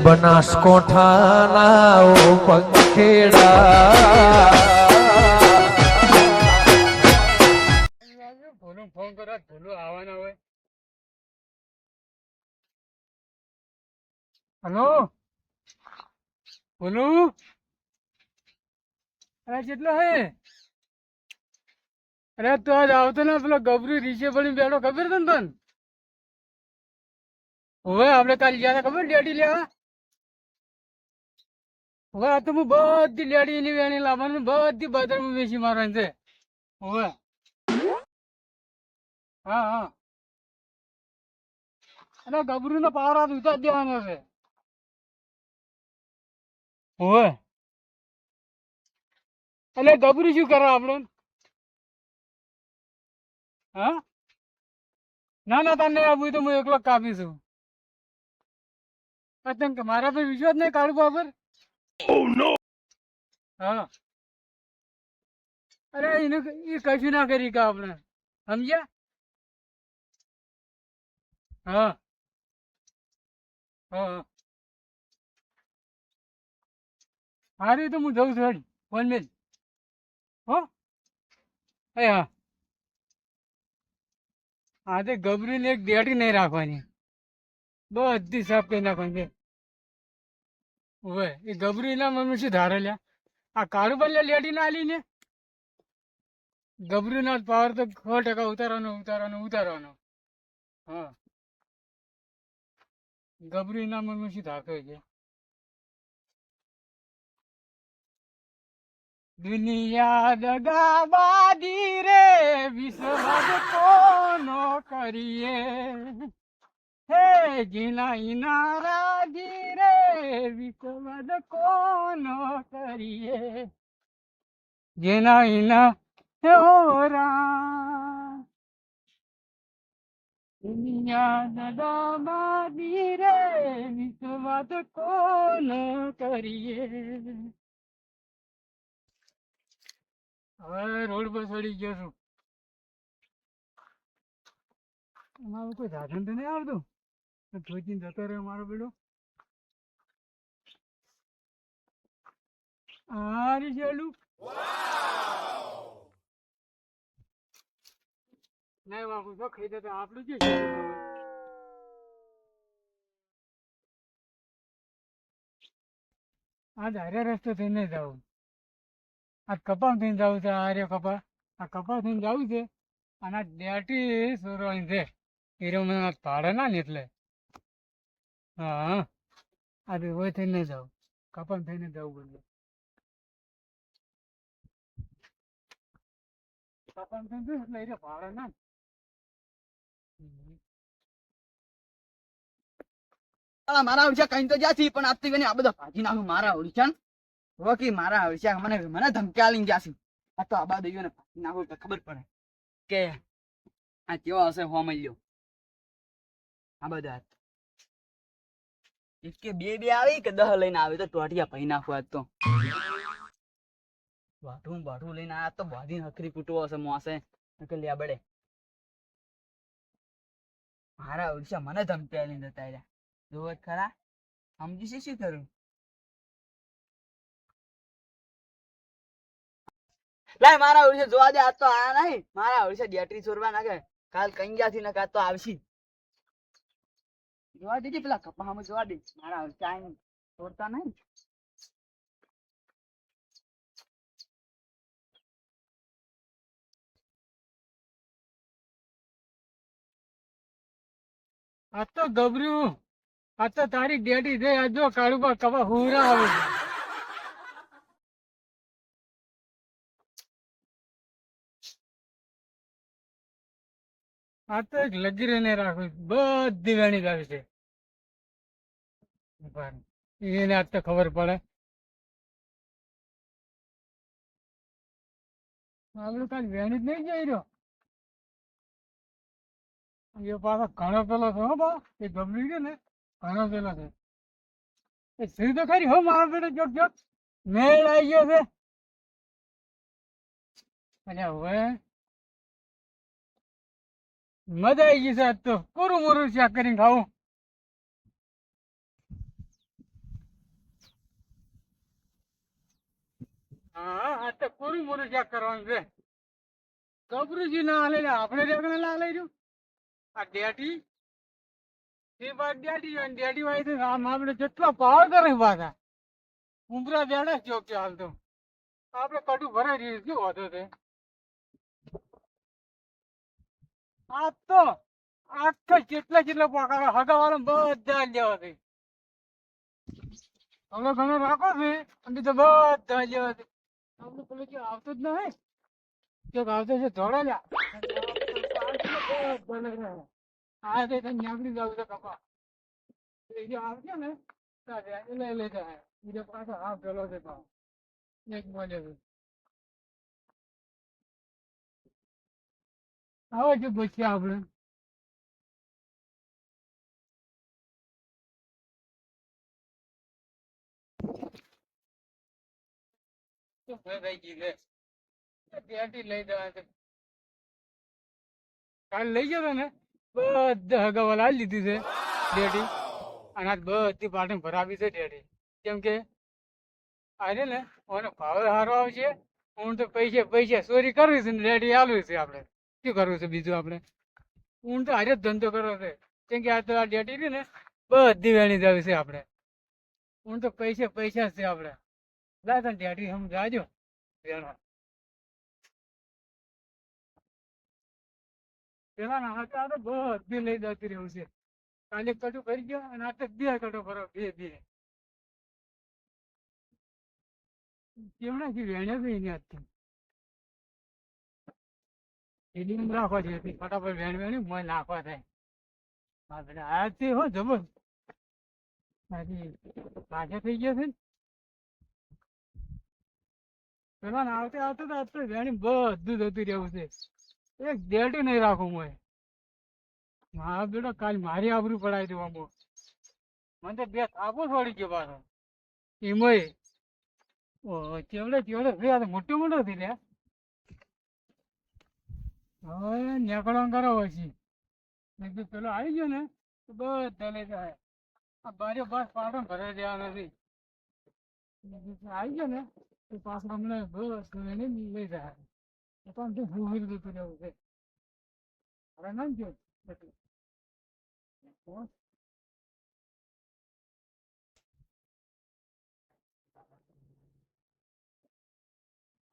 બનાસકોઠાના ઓ પંખેડા ભોલું phone કરો ભોલું આવવાના હોય. હલો ભોલું, અરે કેટલો હે? અરે તો આજ આવતો ને પેલો ગબરી રીચે પડીને બેઠો, ખબર છે ને તને? હવે આપણે કાલે ગયા હતા ખબર લેડી લેવા? હવે આ તો હું બધી લેડી એની વેણી લાવવાનું, બધી બજારમાં વેચી મારવાની છે. હવે હા હા, અને ગબરું નો પાવર આ ઉતાર દેવાનો છે. હવે એટલે ગબરું શું કરે આપણે? હા ના ના, તને આવું તો હું એકલો કાપીશું. તને મારા પર વિશ્વાસ નહીં કાઢું બાબર? હા, અરે એને એ કશું ના કરી કે આપણે, સમજ્યા? હા હા, સારું તો હું જઉં છું. હેડ ફોન મેલ. હો એ હા, હા તે ગબરીને એક દેટી નહીં રાખવાની, બધી સાફ કરી નાખવાની છે. હવે એ ગબરી ના મમ્મી શું ધારે લ્યા? આ કાળું બલ્યા લેડી ના આલી ને ગબરી ના પાવર તો 100% ઉતારવાનો ઉતારવાનો ઉતારવાનો. હા, ગબરી ના મમ્મી શું ધારતો છે? દુનિયા દગાબાજી રે, વિશ્વાસ કોનો કરીએ? હે જીના ઇનારાજી રે, વિશ્વાસ કોનો કરીએ? જેના ઇના હે ઓરા, દુનિયા દગાબાજી રે, વિશ્વાસ કોનો કરીએ? હવે રોડ પર ચડી ગયો છું. અમારું કોઈ સાધન તો નહીં આવતું, ધોઈને જતો રહ્યો મારો બેડો. આરી ચાલુ નહીં બાપુ, તો ખાઈ દે આપણું જે છે. આ ધારે રસ્તો થઈને જવું, આ કપા થઈને જવું છે. આર્ય કપા, આ કપા થઈને જવું છે. અને આ ડેટી સોરવાની છે. એ મને ભાડે ના ને એટલે હા, આ હોય થઈને જાવ, કપા થઈને જવું બધું. કપા થઈને એટલે એ ભાડે ના. મારા ઓળખ્યા કઈ તો જ્યાંથી પણ આપતી આ બધા ભાજી નાખું મારા ઓળખ્યા રોકી મારા ઓળખ્યા મને મને ધમકી આલીને જ્યાંથી આ તો આબા દઈયો ને ભાજી નાખું તો ખબર પડે કે આ કેવો હશે હો મળ્યો. આ બધા એક કે બે આવી કે 10 લઈને આવે તો ટોટિયા પહી નાખું. આજ તો બાઠું લઈને આ તો ભાજી નકરી કૂટવો હશે મોસે લ્યા બડે મારા ઓળખ્યા મને ધમકી આલીને જતા રહ્યા. જોવો ખરા સમજી શું કરું? લાય મારા ઓળશે જોવા દે. આજ તો આયા નહીં મારા ઓળશે બેટરી ચોરવા નાખે. કાલ કઈ ગ્યાથી ને કાલ તો આવશી. જોવા દેજે પેલા કપામાં જોવા દે મારા ઓળશે આયા ચોરતા નહીં. આ તો ગબર્યું, આ તો તારી ડેડી છે. આ જો કાળું પર કપા હુરા આવે છે. આ તો એક લગીરે ને રાખું, બધી વેણી આવી છે. એને આજ તો ખબર પડે. આપડે કાલ વેણી જ નહીં જઈ રહ્યો. એ પાછો ઘણો પેલો છે. હો બા એ ગબરી ગયો ને ઘણો પેલો છે. એ સ્ત્રી તો ખરી હો મારા પેલો જોક જોક મેળ આવી ગયો છે. અને હવે મજા આવી ગઈ છે. આજ તો પૂરું મોરું શાક કરીને ખાવું. હા આ તો પૂરું મોરું ચેક કરવાનું છે ગભરુજી ના હાલે ને આપણે રેગણે ના લઈ રહ્યું આ ડેટી એ વાત ડેટી હોય ડેટી હોય તો આમ આપણે જેટલા પાવર કરે પાછા ઉમરા બેડા ચોક છે હાલ તો આપણે કટું ભરાઈ રહ્યું શું વાંધો છે આ તો આખા જેટલા પાકા હગાવાળા બધા લેવા છે હવે ઘણો રાખો છે અને તો બધા લેવા છે આપણે પેલું જે આવતું જ નહીં ચોક આવતો છે ધોળા લ્યા હા તે તને નાગરી જાવ છે કપા એ જે આવશે ને તારે લઈ જાય બીજો પાછો હાફ પેલો છે ભાવ એક બોલે છે આવે છે પછી આપણે શું થઈ ગઈ લે ત્યાંથી લઈ જવા છે કાલે લઈ ગયો ને બધા હગાવાલા આવી લીધી છે ડેડી અને આજ બધી પાટણ ભરાવી છે ડેડી કેમ કે આજે ને મને ભાવ સારો આવશે હું તો પૈસા ચોરી કરવી છે ને ડેડી આલવી છે આપણે શું કરવું છે બીજું આપણે હું તો હારે જ ધંધો કરવો છે કેમ કે આ તો આ ડેડી રહી ને બધી વેણી જ આવી છે આપણે હું તો પૈસા જ છે આપણે લાય તને ડેડી સમજાજો વેણવા પેલા ના હાથે આ તો બધી લઈ જતી રહ્યું છે કાલે કટું કરી ગયો અને આ તો બે કટો ભરો બે કેવડા છે વેણ્યા છે એની હાથથી એની રાખવા છે ફટાફટ વેણી મોય નાખવા થાય આપણે આજથી હો જબર હજી પાછા થઈ ગયા છે ને પેલા ના આવતે વેણી બધું જતું રહેવું છે એક ડેટી નહીં રાખું મોય હા બેટા કાલ મારી આબરૂ પડાવી દઉં આમ મને તો બે થાપો છોડી ગયો પાછો એમાંય ઓહો ચેવડે મોટો થઈ લે હવે નીકળવા કરો પછી પેલો આવી ગયો ને તો બધા લઈ જાય આ બારે બસ પાટણ ભરાઈ દેવા નથી આવી ગયો ને તો પાછળ અમને બસ લઈ જાય પણ તો હું જતું રહેવું છે અરે ના ગયો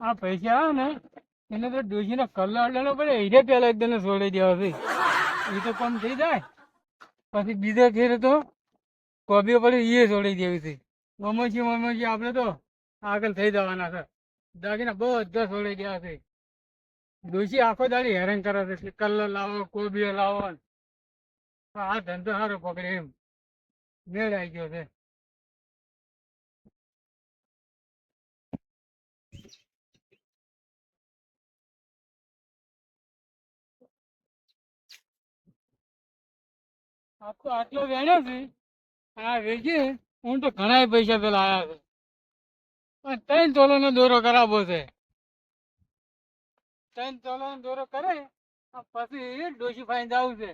આ પૈસા આવે ને એને તો ડોશીને કલર લેવો પડે એને પેલા એકદમ છોડી દેવા છે એ તો કમ થઈ જાય પછી બીજા ફેરે તો કોબીઓ પડી એ છોડી દેવી છે મમોજી આપણે તો આગળ થઈ જવાના છે દાગીના બધા છોડી દેવા છે ડોશી આખો દાડી હેરાન કરે છે કે કલર લાવો કોબીઓ લાવો આ ધંધો સારો પકડે એમ મેળ આવી ગયો છે આટલો વેણ્યો છે આ વેચી હું તો ઘણા પૈસા પેલા આવ્યા છે પણ 3 તોલાનો દોરો કરાવવો છે 3 તોલાનો દોરો કરે પછી ડોશી ફાઈન જવું છે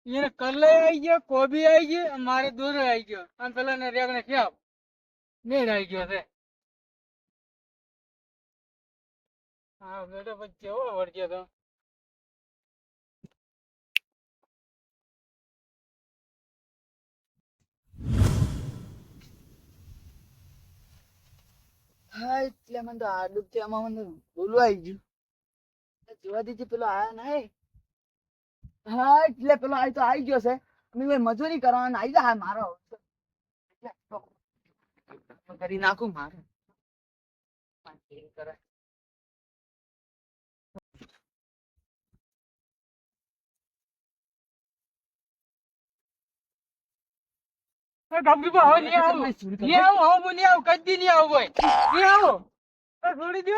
એને કલર આવી ગયો કોબી આવી ગઈ મારે દોરો આવી ગયો અને પેલા ને રેગણે ક્યાં મેળ આવી ગયો છે હા બેટો પછી કેવો વળગ્યો તો હા એટલે મને તો આ ડૂબત્યામાં મને બોલવા આવી ગયું જોવા દીધી પેલો આયા નહીં હા એટલે પેલો આવી ગયો છે અમે મજૂરી કરવાના આવી જાય મારો કરી નાખું મારે કદી નહીં આવું ભાઈ આવો છોડી દો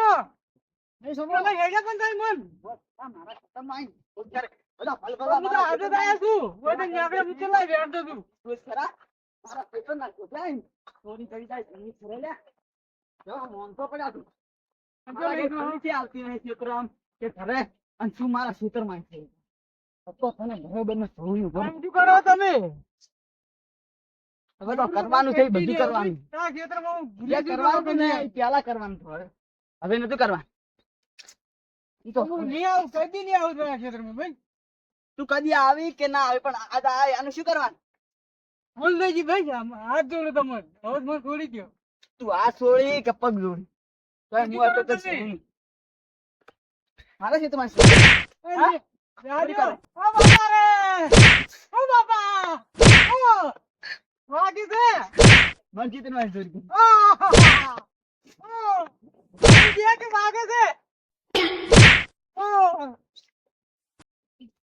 મારા સૂત્ર માં બરોબર ને જોયું શું કરો તમે હવે તો કરવાનું છે બધું કરવાનું કરવાનું પેલા કરવાનું થોડે હવે નતું કરવા ઈ તો હું નહીં આવું, કદી નહીં આવું તમારા ક્ષેત્રમાં ભાઈ. તું કદી આવી કે ના આવી પણ આ આનું શું કરવાનું ભૂલદેજી ભાઈ, હાથ જોડો તમને, હવે મને છોડી દો. તું આ છોડી કે પગ જોડી તો હું હતો તો શું? મારે છે તમારે હા? રાજો, ઓ બાપા રે, ઓ બાપા, ઓ વાગી છે, મરજી તને મારી જોડી ઓ કે વાગે છે, ઓ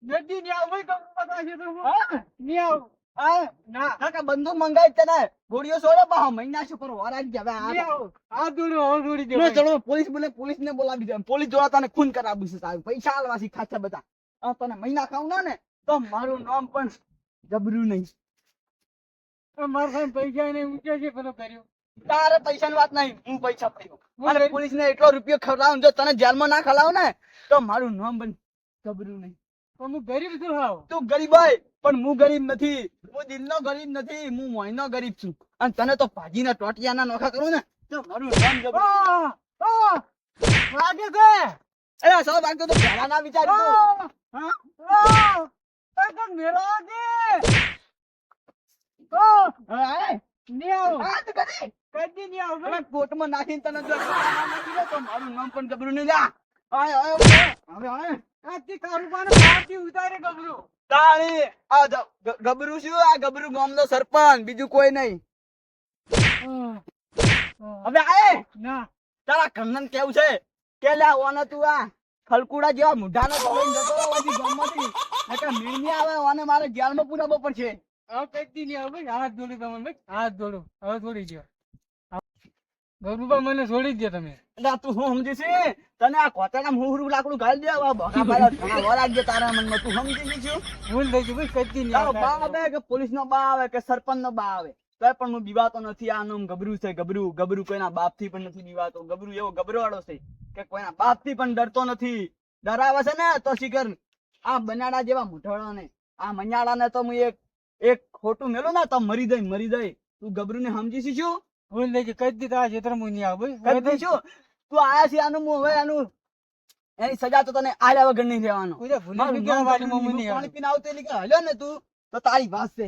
નદી ની આવ ભાઈ, તમને પતા છે તો નહીં આવું. ના કાકા બંદૂક મંગાવી તને ગોળીઓ છોડે પાહો મહિના શું કરો વરાજ કે હવે નહીં આવું. હાથ જોડો, હવે છોડી દો આ ભાઈ. ચલો પોલીસ ને બોલાવી દે પોલીસ જોડા તને ખૂન કરાવી છે સાહેબ પૈસા આલવા છે ખાચા બધા આ તને મહિના ખાવ ને તો મારું નામ પણ જબરું નહીં મારા સામે પૈસા નહીં ઊંચે છે પેલો કર્યો. તારે પૈસાની વાત નહીં હું પૈસા પડ્યો હું અને ગરીબ- પોલીસ ને એટલો રૂપિયો ખવડાવું જો તને જેલમાં ના ખલાવ ને તો મારું નામ પણ જબરું નહીં તો હું ગરીબ છું હાવ. તું ગરીબ હોય પણ હું ગરીબ નથી હું દિલનો ગરીબ નથી હું મોયનો ગરીબ છું અને તને તો ભાજીના ટોટિયાના નોખા કરું ને તો મારું નામ જબરું વાગે છે. અરે સૌ ભાગ તો પહેલા ના વિચાર્યું તું. હા મેરો વાગે. હા નહીં આવું. હા તું કરી કદી નહીં આવું હવે ભાઈ. કોર્ટમાં નાખીને તને જો ના નાખી દે તો મારું નામ પણ ગબરું નહીં જા આય આય હવે આય આજથી કારુબાને બહારથી ઉતારે ગભરું. તાળી આ ગબરું શું આ ગબરું ગામનો સરપંચ બીજું કોઈ નહીં હવે આય ના તારા કન્નન કેવું છે કે લે ઓને તું આ ખલકુડા જેવા મુઢાનો દોડીને જતો રહો પછી ગામમાંથી નકર મીણ નહીં આવે ઓને મારે જેલમાં પુરાવો પડશે હવે કદી નહીં આવું ભાઈ. હાથ જોડું તમને ભાઈ, હાથ જોડું. હવે છોડી દો ગભરુબા, મને છોડી દો તમે. એટલે તું શું સમજી છે તને આ કોતરામાં હુહરું લાકડું ઘાલી દે આ બહાના બાલા ઘણા વાર લાગજે તારા મનમાં તું સમજી ગઈ છું ભૂલ થઈ ગઈ ભાઈ, કદી નહીં તારો આવું. બા આવે કે પોલીસ નો બા આવે કે સરપંચ નો બા આવે તો પણ હું બીવાતો નથી આ નામ ગબરું છે ગબરું કોઈના બાપ થી પણ નથી બીવાતો ગબરું એવો ગબરવાળો છે કે કોઈના બાપ થી પણ ડરતો નથી ડરાવે છે ને તો શીખર આ બનાડા જેવા મુઠાળો ને આ મኛડા ને તો હું એક ખોટું મેલું ને તો મરી જાય તું ગબરું ને સમજી છે શું ભૂલ થઈ ગઈ, કદી તારા ક્ષેત્રમાં નહીં આવું ભાઈ. કદી શું તું આયા છે આનું હું હવે આનું એની સજા તો તને આલ્યા વગર નહીં રહેવાનો કોઈ ભૂલી મારું નહીં ગયા નામ વાડીમાં ગબરું હું નહીં. નહીં પાણી આવું. પીને આવતો એટલે કે હલ્યો ને તું તો તારી વાત છે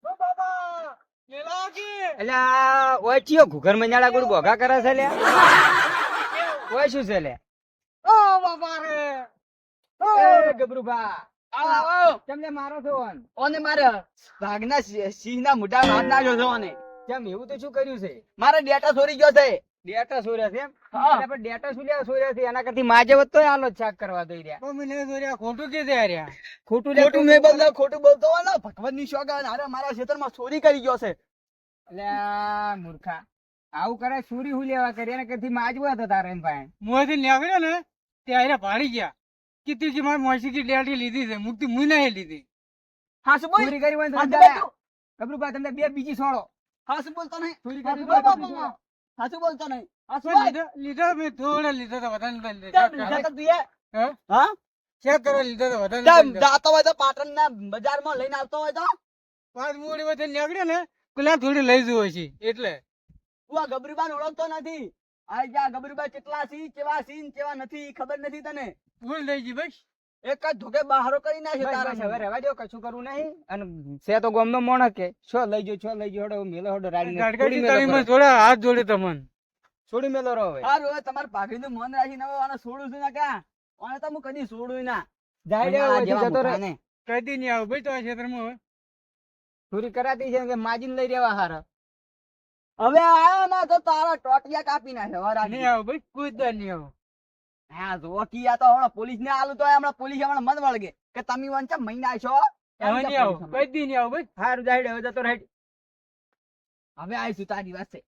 ઓ બાબા, મેલો વાગે. અલ્યા ઓય ચિયો ઘુઘર મજાડા ગુડ ગોગા કરે છે લે ઓય શું છે લે ઓ બાબા રે, એ ગબરુભા આવો તમને મારો છો ઓન ઓને મારે ભાગના સિંહના મોઢામાં હાથ નાખ્યો છે ઓને કેમ એવું તો શું કર્યું છે મારે ડેટા ચોરી ગયો છે ડેટા સોર્યા છે એમ હા. અલ્યા પણ ડેટા શું લેવા સોર્યા છે એના કરતી માજે વત તોય આલો ચાક કરવા દઈ રહ્યા તો મને જોડ્યા ખોટું કે છે યાર. ખોટું ખોટું મેં બોલતો ખોટું બોલતો હોય ને ભગવાન ની શોગન અરે મારા ક્ષેત્રમાં ચોરી કરી ગયો છે અલ્યા મૂર્ખા આવું કરે સુરી હું લેવા કરી એના કરતી માજવા હતા તારે એમ ભાઈ મોંથી નીકળ્યો ને ત્યારે ભાડી ગયા કે તું જે મારી મોસીકી ડેટી લીધી છે મુક્તિ મું નહીં લીધી. હા શું બોલ ચોરી કરી હોય તો હાચું સમજાય. બોલ તું. ગબરુભા તમને બે બીજી છોડો હા શું બોલતો નહીં ચોરી હાચું કરી બોલ હોય તો બાપા. બીજી હાચું બોલતો નહીં હાચું પણ બોલ. લીધો મેં થોડા લીધો તો વધારે નહીં લીધો. કેમ લીધા તા તું એ? હે? હા ચેક કરવા લીધો તો વધારે કેમ નહીં લીધો. જાતો હોય તો પાટણના બજારમાં લઈને આવતો હોય તો પાંચ મૂડી વચ્ચે નીકળ્યો ને પેલા થોડી લઈ જવું છે એટલે તું આ ગબરુબાને ઓળખતો નથી આ જા ગબરુબા કેટલા સી કેવા સી ને કેવા નથી ઈ ખબર નથી તને ભૂલ થઈ ગઈ ભાઈ. એક જ ધોકે બહારો કરી નાખે બસ, તારા બસ, હવે રહેવા દો કશું કરવું નહીં અને છે તો ગોમનો મોણસ કે છો લઈ જો હડો મેલો હડો રાડીને ગાડગાડી છોડી મેલો તાળીમાં કરો. થોડા હાથ જોડે તમને. છોડી મેલો રહો હવે હારું હવે તમારે ભાગીનું મન રાખીને હવે આને છોડું છું ના કા આને તો હું કદી છોડું ના જાય રે, આ ઓયથી જેવા જતો રહે. મોઢાને. કદી નહીં આવું ભાઈ તો આ ક્ષેત્રમાં હવે. ચોરી કરાતી છે કે માજીને લઈ રહેવા હાર હવે આયો ના તો તારા ટોટિયા કાપી નાખે હવે નહીં રાખી. આવું ભાઈ કોઈ દર નહીં આવું. હા જો કી આ તો હમણાં પોલીસ ને આલું તો હમણાં પોલીસ હમણાં મન વળગે કે તમે વંચા મહિના છો હવે નહીં આવું કદી નહીં આવું ભાઈ. હારું જાય હવે જતો રહે હવે આવીશું તારી વાત છે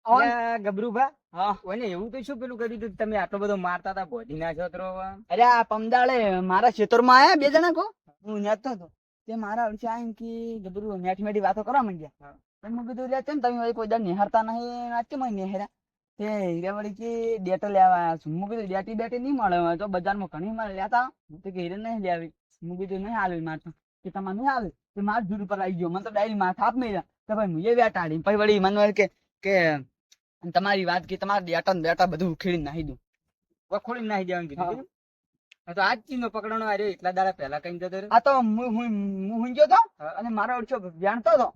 અલ્યા, ગબરુભા હા ઓને એવું તો શું પેલું કર્યું તું તમે આટલો બધો મારતા હતા બોધી નાખ્યો તો હવે. અરે આ પમદાળે મારા ખેતરમાં આયા બે જણા કો હું નેતો હતો તે મારા અડચે આવીને કે ગબરું મેઠી મેઠી વાતો કરવા માંડ્યા તો મેં કીધું લે કેમ તમે વળી કોઈ દર નિહારતા નહીં આજ કેમ અહીં નિહાર્યા તે હીરા વળી કે ડેટો લેવા આવ્યા છું હું કીધું ડેટી બેટી નહીં મળે હવે તો બજારમાં ઘણી મળે લેતા હું તો કે હીરે નહીં લેવી હું કીધું નહીં હાલે મારે તો કે તમારે નહીં હાલે તો માર જૂર ઉપર આવી ગયો મને તો ડાયરી માં થાપ નહીં તો ભાઈ હું એ વેટાડી પછી વળી મને કે તમારી વાત કે તમારા ડેટા ને ડેટા બધું ઉખેડી નાખી દઉં વખોડી નાખી દેવાનું કીધું આ તો આજ ચીનો પકડવાનો આવ્યો એટલા દાડા પહેલા કઈ જતો રહ્યો આ તો હું ગયો તો અને મારો ઓળખ્યો જાણતો હતો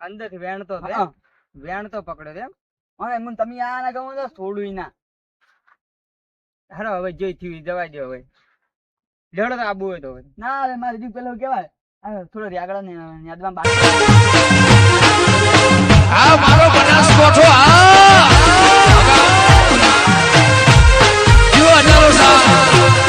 અંદર થી વેણતો હતો હા. વેણતો પકડ્યો એમ હવે મને તમે આ ના કહો તો થોડું ના હારો હવે જોઈ થયું જવા દો હવે લેવડો તો આબુ હોય તો હવે. ના હવે મારે હજુ પેલો કેવાય થોડો આગળ ને યાદમાં બાકી આ મારો બનાસકોઠો આ